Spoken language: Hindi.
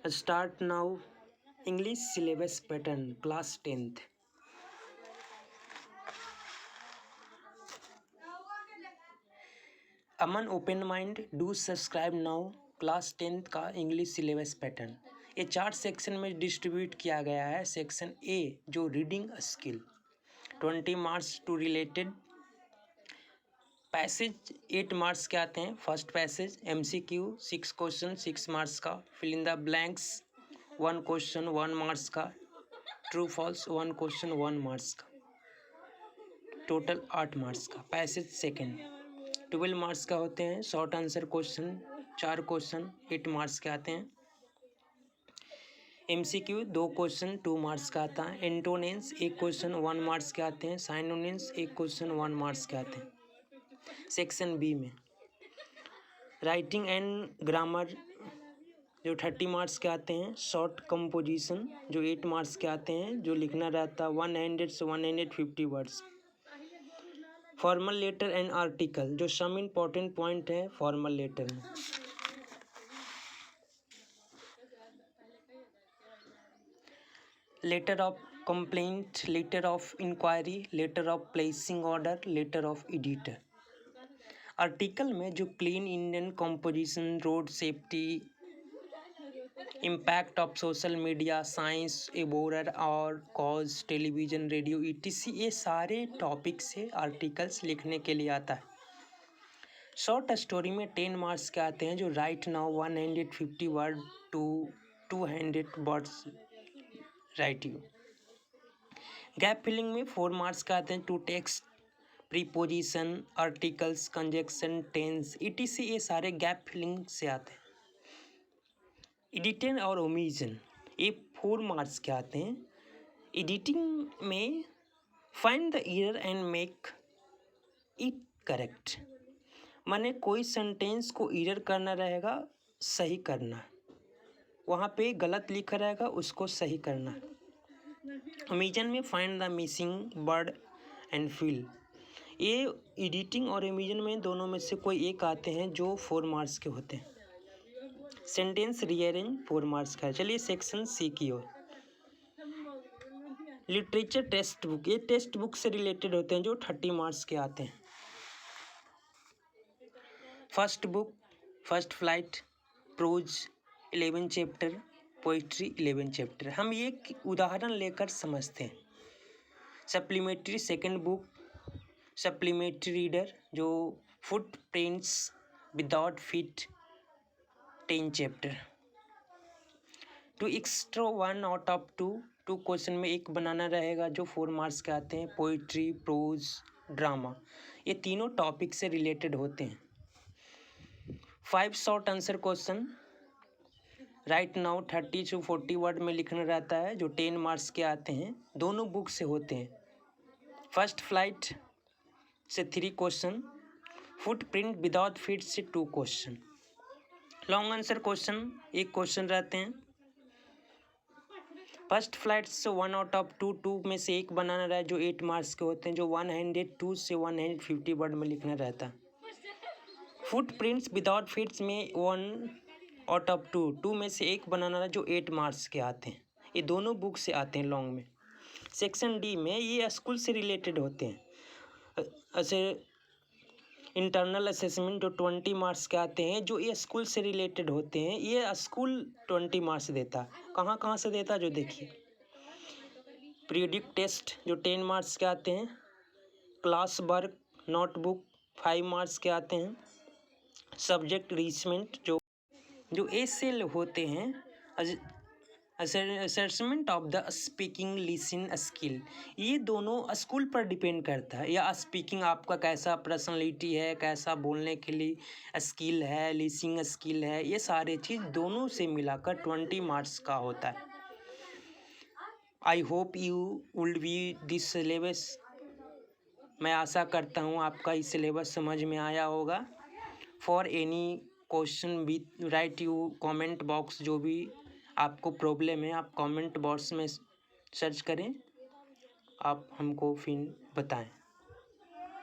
Start now. English syllabus pattern, class 10th. Aman open mind do subscribe now. Class 10th का इंग्लिश सिलेबस पैटर्न ये 4 सेक्शन में डिस्ट्रीब्यूट किया गया है। सेक्शन ए जो reading skill 20 marks two related passage 8 marks के आते हैं। First passage MCQ 6 question 6 marks का। Fill in the blanks 1 question 1 marks का। ट्रू फॉल्स 1 क्वेश्चन 1 मार्क्स का। टोटल 8 मार्क्स का। पैसेज सेकेंड 12 मार्क्स का होते हैं। Short answer question 4 question 8 marks के आते हैं। MCQ 2 क्वेश्चन 2 मार्क्स का आता है। एंटोनेंस 1 क्वेश्चन 1 मार्क्स के आते हैं। साइनोनिम्स 1 क्वेश्चन 1 मार्क्स के आते हैं। सेक्शन बी में राइटिंग एंड ग्रामर जो 30 मार्क्स के आते हैं। शॉर्ट कंपोजिशन जो 8 मार्क्स के आते हैं, जो लिखना रहता है 100 से 150 words. Formal letter and article जो सम इम्पोर्टेंट पॉइंट है फॉर्मल लेटर में। Letter of complaint, letter of inquiry, letter of placing order, letter of editor. Article में जो clean Indian composition, road safety, impact of social media, science, एबोरर और कॉज, टेलीविज़न, रेडियो ETC ये सारे टॉपिक से आर्टिकल्स लिखने के लिए आता है। शॉर्ट स्टोरी में 10 मार्क्स के आते हैं, जो right now 150 word to 200 words write you. Gap filling में 4 मार्क्स के आते हैं, two text, preposition, articles, conjunction, tense ETC ये सारे गैप फिलिंग से आते हैं। एडिटिंग और ओमिशन ये 4 मार्क्स के आते हैं। एडिटिंग में find the error and make it correct, माने कोई सेंटेंस को एरर करना रहेगा, सही करना, वहाँ पे गलत लिखा रहेगा उसको सही करना। ओमिशन में find the missing word and fill. ये एडिटिंग और ओमिशन में दोनों में से कोई एक आते हैं जो 4 मार्क्स के होते हैं। सेंटेंस रीअरेंज 4 मार्क्स का है। चलिए सेक्शन सी की ओर। लिटरेचर टेक्स्ट बुक ये टेक्स्ट बुक से रिलेटेड होते हैं, जो 30 मार्क्स के आते हैं। First book first flight, prose 11 chapter, poetry 11 chapter. हम ये उदाहरण लेकर समझते हैं। Supplementary second book, supplementary reader जो footprints without feet 10 chapter. Two extra 1 out of 2 question में एक बनाना रहेगा, जो 4 मार्क्स के आते हैं। पोइट्री, प्रोज, ड्रामा ये तीनों टॉपिक से रिलेटेड होते हैं। 5 short answer question right now 30 से 40 वर्ड में लिखना रहता है, जो 10 मार्क्स के आते हैं। दोनों बुक से होते हैं। फर्स्ट फ्लाइट से 3 question, foot print without feet से 2 question. Long answer question 1 question रहते हैं। फर्स्ट फ्लाइट से 1 आउट ऑफ 2 में से एक बनाना रहा है, जो 8 मार्क्स के होते हैं, जो 102 से 150 वर्ड में लिखना रहता है। फुट प्रिंट्स विदाउट फीट्स में 1 आउट ऑफ 2 में से एक बनाना रहा, जो 8 मार्क्स के आते हैं। ये दोनों बुक से आते हैं लॉन्ग में। सेक्शन डी में ये स्कूल से रिलेटेड होते हैं। ऐसे इंटरनल असेसमेंट जो 20 मार्क्स के आते हैं, जो ये स्कूल से रिलेटेड होते हैं। ये स्कूल 20 मार्क्स देता है। कहाँ कहाँ से देता है जो देखिए। पीरियडिक टेस्ट जो 10 मार्क्स के आते हैं। क्लास वर्क नोटबुक 5 मार्क्स के आते हैं। सब्जेक्ट रिचमेंट जो एसेल होते हैं। Assessment of the speaking listening skill ये दोनों स्कूल पर डिपेंड करता है। या स्पीकिंग आपका कैसा पर्सनालिटी है, कैसा बोलने के लिए स्किल है, लिसनिंग स्किल है, ये सारे चीज़ दोनों से मिलाकर 20 मार्क्स का होता है। I hope you will be this syllabus. मैं आशा करता हूँ आपका इस सिलेबस समझ में आया होगा। For any question with right you comment box, जो भी आपको प्रॉब्लम है आप कमेंट बॉक्स में सर्च करें, आप हमको फिर बताएं।